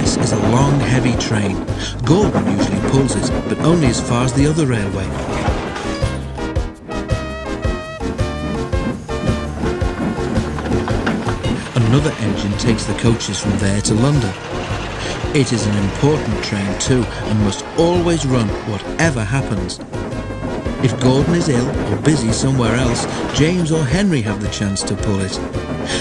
express is a long, heavy train. Gordon usually pulls it, but only as far as the other railway. Another engine takes the coaches from there to London. It is an important train too, and must always run whatever happens. If Gordon is ill or busy somewhere else, James or Henry have the chance to pull it.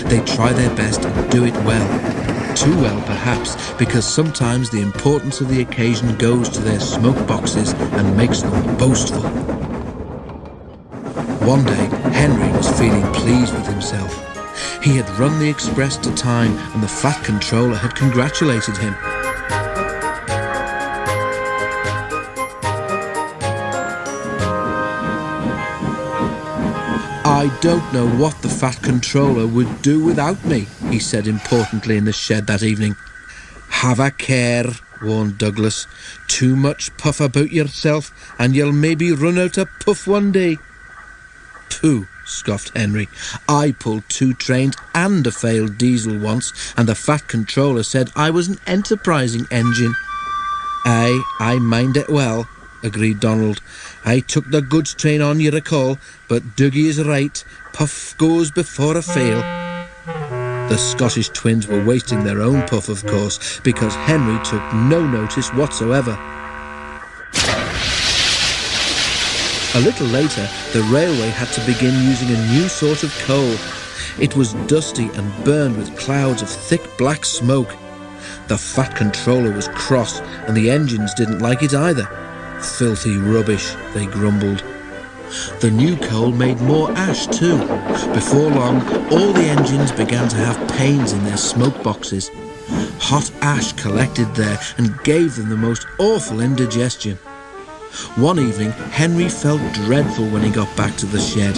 They try their best and do it well. Too well, perhaps, because sometimes the importance of the occasion goes to their smoke boxes and makes them boastful. One day, Henry was feeling pleased with himself. He had run the express to time, and the fat controller had congratulated him. "I don't know what the fat controller would do without me," he said importantly in the shed that evening. "Have a care," warned Douglas. "Too much puff about yourself and you'll maybe run out of puff one day." "Pooh," scoffed Henry. "I pulled 2 trains and a failed diesel once, and the fat controller said I was an enterprising engine." "Aye, I mind it well," agreed Donald. "I took the goods train on, you recall, but Dougie is right. Puff goes before a fail." The Scottish twins were wasting their own puff, of course, because Henry took no notice whatsoever. A little later, the railway had to begin using a new sort of coal. It was dusty and burned with clouds of thick black smoke. The fat controller was cross, and the engines didn't like it either. "Filthy rubbish," they grumbled. The new coal made more ash too. Before long, all the engines began to have pains in their smoke boxes. Hot ash collected there and gave them the most awful indigestion. One evening, Henry felt dreadful when he got back to the shed.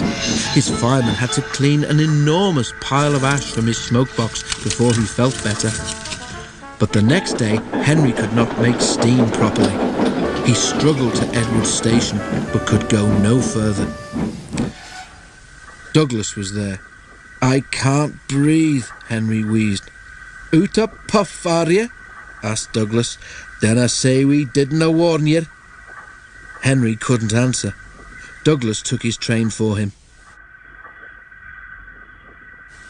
His fireman had to clean an enormous pile of ash from his smoke box before he felt better. But the next day, Henry could not make steam properly. He struggled to Edward Station, but could go no further. Douglas was there. "I can't breathe," Henry wheezed. "Oot a puff, are you?" asked Douglas. "Then I say we didn't warn you." Henry couldn't answer. Douglas took his train for him.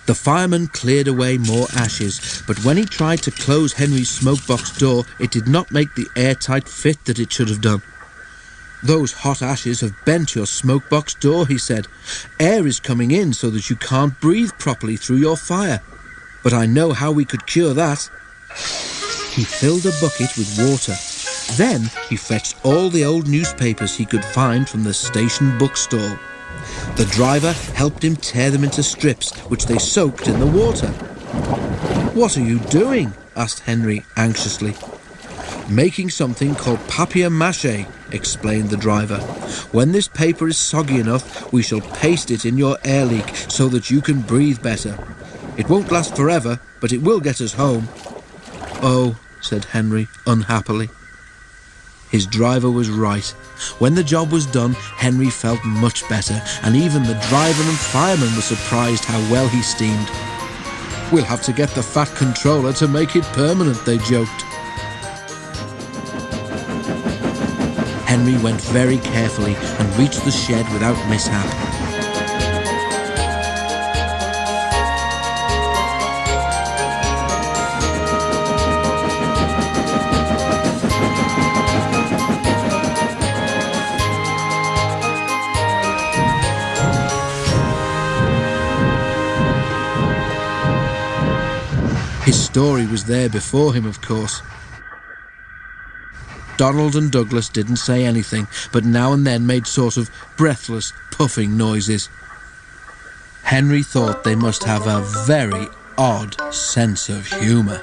The fireman cleared away more ashes, but when he tried to close Henry's smokebox door, it did not make the airtight fit that it should have done. "Those hot ashes have bent your smokebox door," he said. "Air is coming in so that you can't breathe properly through your fire. But I know how we could cure that." He filled a bucket with water. Then he fetched all the old newspapers he could find from the station bookstall. The driver helped him tear them into strips, which they soaked in the water. "What are you doing?" asked Henry anxiously. "Making something called papier-mâché," explained the driver. "When this paper is soggy enough, we shall paste it in your air leak so that you can breathe better. It won't last forever, but it will get us home." "Oh," said Henry unhappily. His driver was right. When the job was done, Henry felt much better, and even the driver and fireman were surprised how well he steamed. "We'll have to get the fat controller to make it permanent," they joked. Henry went very carefully and reached the shed without mishap. His story was there before him, of course. Donald and Douglas didn't say anything, but now and then made sort of breathless, puffing noises. Henry thought they must have a very odd sense of humour.